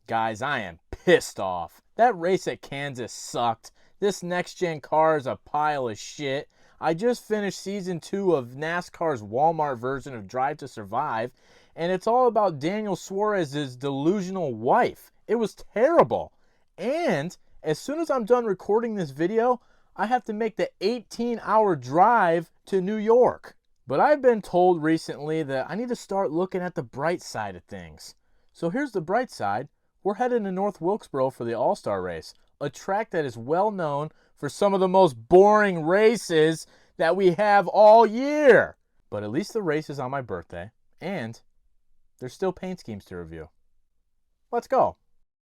Guys, I am pissed off. That race at Kansas sucked. This next-gen car is a pile of shit. I just finished Season 2 of NASCAR's Walmart version of Drive to Survive, and it's all about Daniel Suarez's delusional wife. It was terrible. And as soon as I'm done recording this video, I have to make the 18-hour drive to New York. But I've been told recently that I need to start looking at the bright side of things. So here's the bright side. We're headed to North Wilkesboro for the All-Star Race, a track that is well known for some of the most boring races that we have all year. But at least the race is on my birthday, and there's still paint schemes to review. Let's go.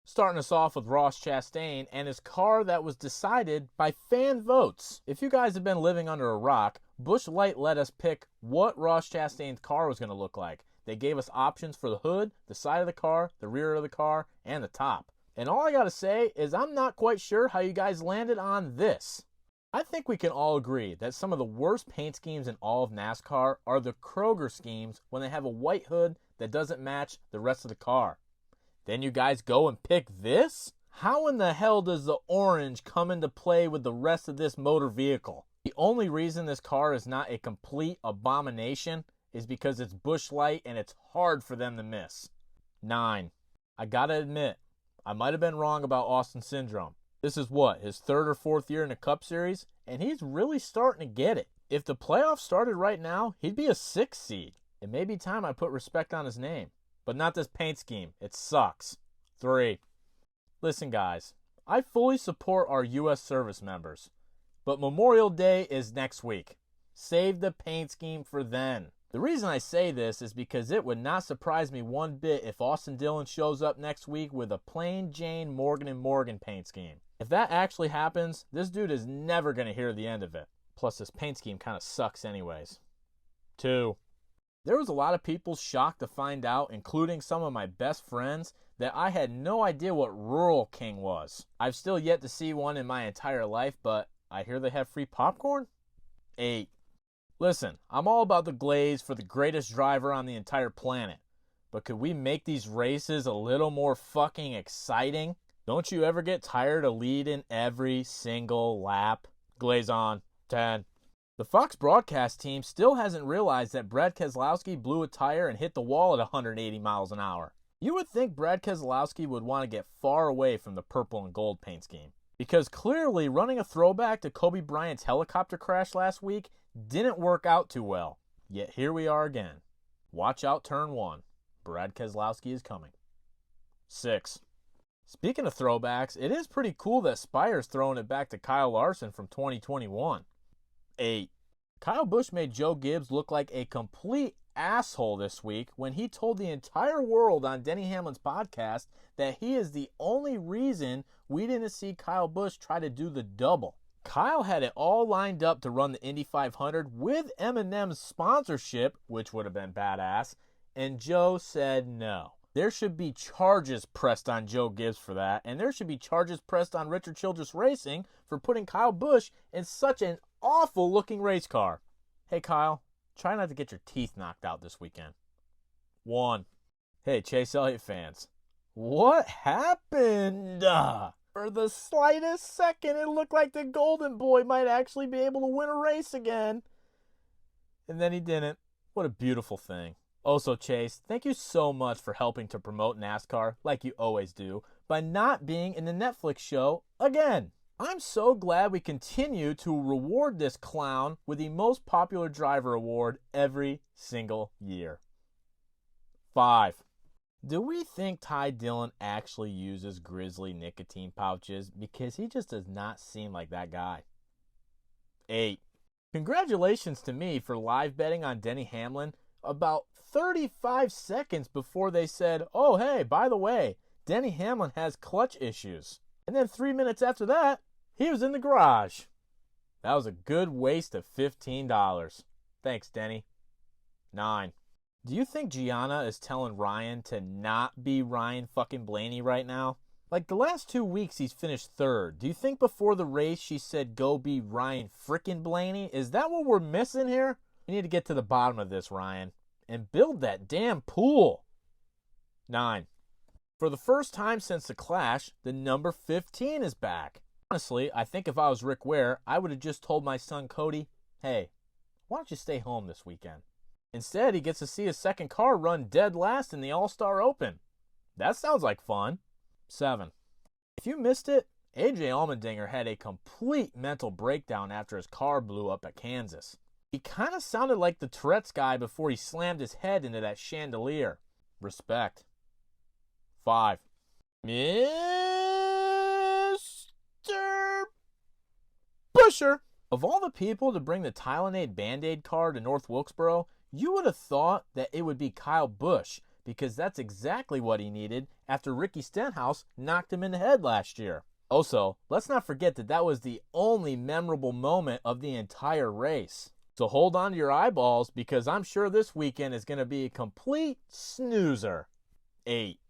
Starting us off with Ross Chastain and his car that was decided by fan votes. If you guys have been living under a rock, Busch Light let us pick what Ross Chastain's car was going to look like. They gave us options for the hood, the side of the car, the rear of the car, and the top. And all I gotta say is I'm not quite sure how you guys landed on this. I think we can all agree that some of the worst paint schemes in all of NASCAR are the Kroger schemes when they have a white hood that doesn't match the rest of the car. Then you guys go and pick this? How in the hell does the orange come into play with the rest of this motor vehicle? The only reason this car is not a complete abomination is because it's Busch Light and it's hard for them to miss. 9. I gotta admit, I might have been wrong about Austin Syndrome. This is what, his 3rd or 4th year in the Cup Series? And he's really starting to get it. If the playoffs started right now, he'd be a 6th seed. It may be time I put respect on his name. But not this paint scheme. It sucks. 3. Listen guys, I fully support our U.S. service members. But Memorial Day is next week. Save the paint scheme for then. The reason I say this is because it would not surprise me one bit if Austin Dillon shows up next week with a plain Jane Morgan & Morgan paint scheme. If that actually happens, this dude is never going to hear the end of it. Plus, this paint scheme kind of sucks anyways. 2. There was a lot of people shocked to find out, including some of my best friends, that I had no idea what Rural King was. I've still yet to see one in my entire life, but I hear they have free popcorn? 8. Listen, I'm all about the glaze for the greatest driver on the entire planet. But could we make these races a little more fucking exciting? Don't you ever get tired of leading every single lap? Glaze on. 10. The Fox broadcast team still hasn't realized that Brad Keselowski blew a tire and hit the wall at 180 miles an hour. You would think Brad Keselowski would want to get far away from the purple and gold paint scheme. Because clearly running a throwback to Kobe Bryant's helicopter crash last week didn't work out too well. Yet here we are again. Watch out turn 1. Brad Keselowski is coming. 6. Speaking of throwbacks, it is pretty cool that Spire's throwing it back to Kyle Larson from 2021. 8. Kyle Busch made Joe Gibbs look like a complete asshole this week when he told the entire world on Denny Hamlin's podcast that he is the only reason we didn't see Kyle Busch try to do the double. Kyle had it all lined up to run the Indy 500 with M&M's sponsorship, which would have been badass, and Joe said no. There should be charges pressed on Joe Gibbs for that, and there should be charges pressed on Richard Childress Racing for putting Kyle Busch in such an awful-looking race car. Hey, Kyle, try not to get your teeth knocked out this weekend. 1. Hey, Chase Elliott fans. What happened? For the slightest second, it looked like the Golden Boy might actually be able to win a race again. And then he didn't. What a beautiful thing. Also, Chase, thank you so much for helping to promote NASCAR, like you always do, by not being in the Netflix show again. I'm so glad we continue to reward this clown with the most popular driver award every single year. 5. Do we think Ty Dillon actually uses Grizzly nicotine pouches? Because he just does not seem like that guy. 8. Congratulations to me for live betting on Denny Hamlin about 35 seconds before they said, oh, hey, by the way, Denny Hamlin has clutch issues. And then 3 minutes after that, he was in the garage. That was a good waste of $15. Thanks, Denny. 9. Do you think Gianna is telling Ryan to not be Ryan fucking Blaney right now? Like, the last 2 weeks he's finished 3rd. Do you think before the race she said go be Ryan frickin' Blaney? Is that what we're missing here? We need to get to the bottom of this, Ryan. And build that damn pool. 9. For the first time since the Clash, the number 15 is back. Honestly, I think if I was Rick Ware, I would have just told my son Cody, hey, why don't you stay home this weekend? Instead, he gets to see his second car run dead last in the All-Star Open. That sounds like fun. 7. If you missed it, AJ Allmendinger had a complete mental breakdown after his car blew up at Kansas. He kind of sounded like the Tourette's guy before he slammed his head into that chandelier. Respect. 5. Mr. Busher. Of all the people to bring the Tylenade Band-Aid car to North Wilkesboro, you would have thought that it would be Kyle Busch, because that's exactly what he needed after Ricky Stenhouse knocked him in the head last year. Also, let's not forget that that was the only memorable moment of the entire race. So hold on to your eyeballs, because I'm sure this weekend is going to be a complete snoozer. 8.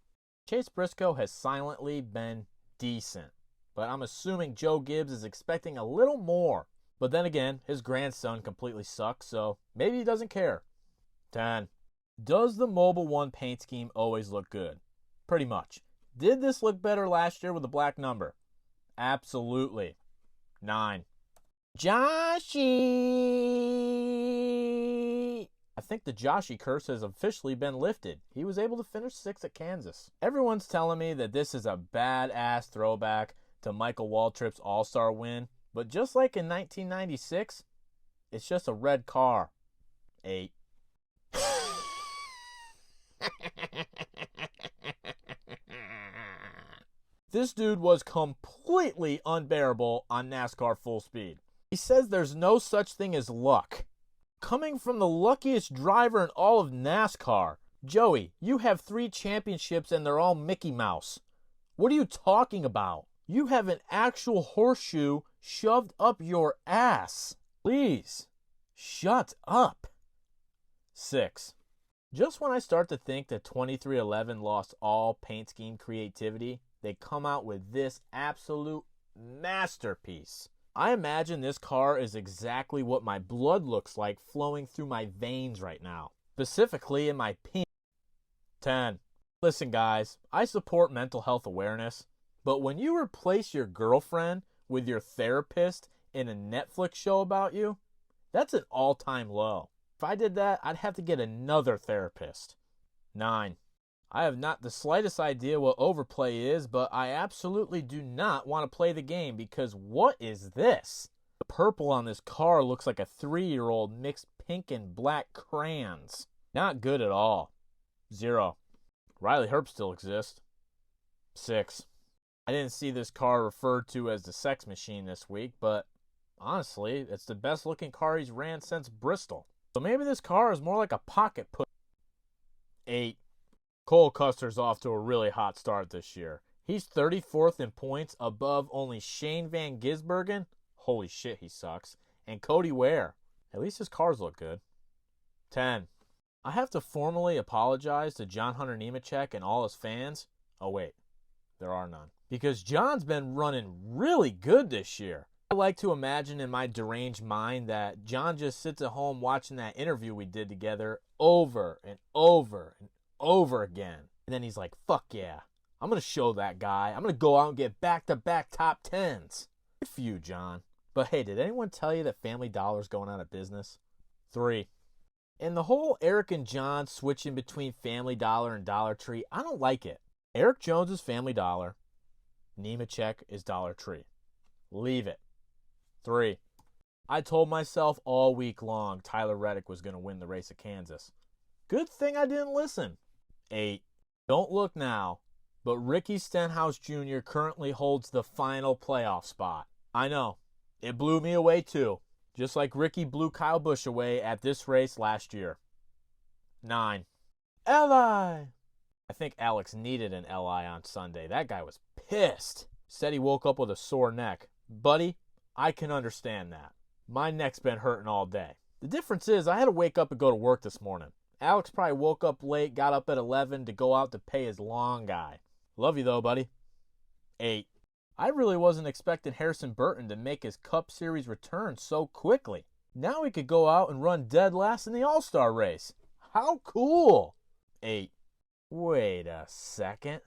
Chase Briscoe has silently been decent, but I'm assuming Joe Gibbs is expecting a little more. But then again, his grandson completely sucks, so maybe he doesn't care. 10. Does the Mobile One paint scheme always look good? Pretty much. Did this look better last year with the black number? Absolutely. 9. Joshy! I think the Joshy curse has officially been lifted. He was able to finish 6th at Kansas. Everyone's telling me that this is a badass throwback to Michael Waltrip's All-Star win, but just like in 1996, it's just a red car. 8. This dude was completely unbearable on NASCAR Full Speed. He says there's no such thing as luck. Coming from the luckiest driver in all of NASCAR. Joey, you have 3 championships and they're all Mickey Mouse. What are you talking about? You have an actual horseshoe shoved up your ass. Please, shut up. 6. Just when I start to think that 2311 lost all paint scheme creativity, they come out with this absolute masterpiece. I imagine this car is exactly what my blood looks like flowing through my veins right now, specifically in my pee. 10. Listen guys, I support mental health awareness, but when you replace your girlfriend with your therapist in a Netflix show about you, that's an all-time low. If I did that, I'd have to get another therapist. 9. I have not the slightest idea what overplay is, but I absolutely do not want to play the game because what is this? The purple on this car looks like a 3-year-old mixed pink and black crayons. Not good at all. 0. Riley Herbst still exists. 6. I didn't see this car referred to as the sex machine this week, but honestly, it's the best looking car he's ran since Bristol. So maybe this car is more like a pocket put. 8. Cole Custer's off to a really hot start this year. He's 34th in points above only Shane Van Gisbergen. Holy shit, he sucks. And Cody Ware. At least his cars look good. 10. I have to formally apologize to John Hunter Nemechek and all his fans. Oh wait, there are none. Because John's been running really good this year. I like to imagine in my deranged mind that John just sits at home watching that interview we did together over and over and over again. And then he's like, fuck yeah, I'm going to show that guy. I'm going to go out and get back-to-back top 10s. Good for you, John. But hey, did anyone tell you that Family Dollar's going out of business? 3. And the whole Eric and John switching between Family Dollar and Dollar Tree, I don't like it. Eric Jones is Family Dollar. Nemechek is Dollar Tree. Leave it. 3. I told myself all week long Tyler Reddick was going to win the race at Kansas. Good thing I didn't listen. 8. Don't look now, but Ricky Stenhouse Jr. currently holds the final playoff spot. I know. It blew me away too. Just like Ricky blew Kyle Busch away at this race last year. 9. Li. I think Alex needed an Li on Sunday. That guy was pissed. Said he woke up with a sore neck. Buddy, I can understand that. My neck's been hurting all day. The difference is I had to wake up and go to work this morning. Alex probably woke up late, got up at 11 to go out to pay his lawn guy. Love you though, buddy. 8. I really wasn't expecting Harrison Burton to make his Cup Series return so quickly. Now he could go out and run dead last in the All-Star race. How cool! 8. Wait a second.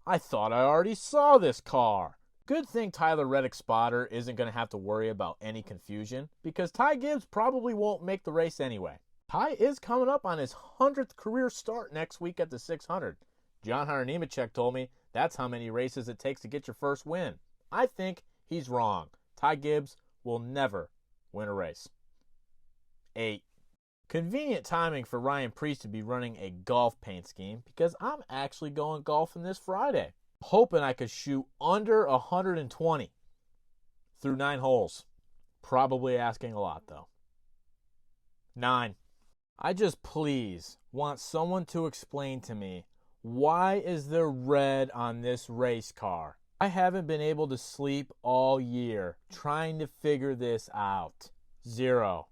I thought I already saw this car. Good thing Tyler Reddick's spotter isn't going to have to worry about any confusion because Ty Gibbs probably won't make the race anyway. Ty is coming up on his 100th career start next week at the 600. John Hunter Nemechek told me that's how many races it takes to get your first win. I think he's wrong. Ty Gibbs will never win a race. 8. Convenient timing for Ryan Preece to be running a golf paint scheme because I'm actually going golfing this Friday. Hoping I could shoot under 120 through 9 holes. Probably asking a lot though. 9. I just please want someone to explain to me why is there red on this race car? I haven't been able to sleep all year trying to figure this out. 0.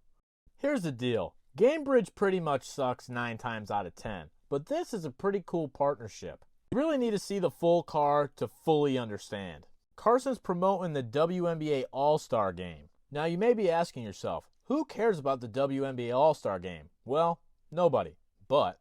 Here's the deal. Gamebridge pretty much sucks 9 times out of 10, but this is a pretty cool partnership. You really need to see the full car to fully understand. Carson's promoting the WNBA All-Star Game. Now you may be asking yourself, who cares about the WNBA All-Star Game? Well, nobody, but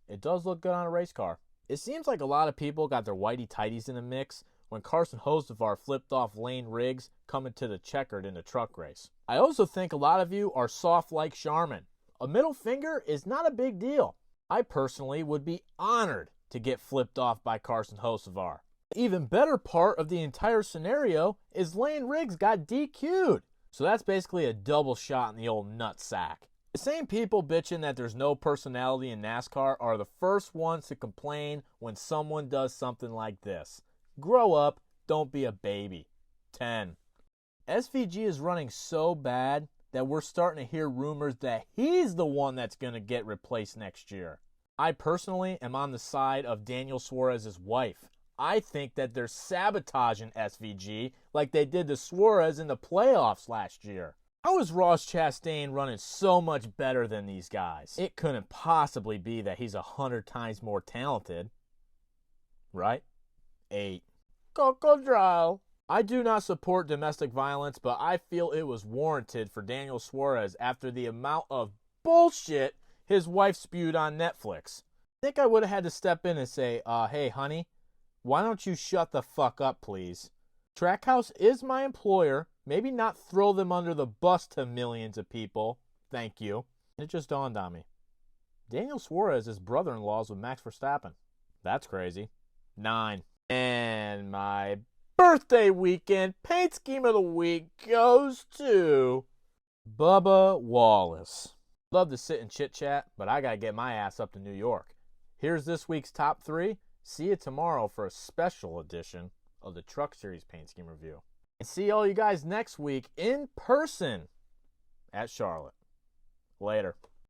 it does look good on a race car. It seems like a lot of people got their whitey-tighties in the mix when Carson Hocevar flipped off Lane Riggs coming to the checkered in the truck race. I also think a lot of you are soft like Charmin. A middle finger is not a big deal. I personally would be honored to get flipped off by Carson Hocevar. The even better part of the entire scenario is Lane Riggs got DQ'd. So that's basically a double shot in the old nutsack. The same people bitching that there's no personality in NASCAR are the first ones to complain when someone does something like this. Grow up, don't be a baby. 10. SVG is running so bad that we're starting to hear rumors that he's the one that's going to get replaced next year. I personally am on the side of Daniel Suarez's wife. I think that they're sabotaging SVG like they did to Suarez in the playoffs last year. How is Ross Chastain running so much better than these guys? It couldn't possibly be that he's 100 times more talented. Right? 8. Crocodile. I do not support domestic violence, but I feel it was warranted for Daniel Suarez after the amount of bullshit his wife spewed on Netflix. I think I would have had to step in and say, hey, honey, why don't you shut the fuck up, please? Trackhouse is my employer. Maybe not throw them under the bus to millions of people. Thank you. It just dawned on me. Daniel Suarez is brother-in-laws with Max Verstappen. That's crazy. 9. And my birthday weekend paint scheme of the week goes to Bubba Wallace. Love to sit and chit-chat, but I gotta get my ass up to New York. Here's this week's top 3. See you tomorrow for a special edition of the Truck Series Paint Scheme Review. And see all you guys next week in person at Charlotte. Later.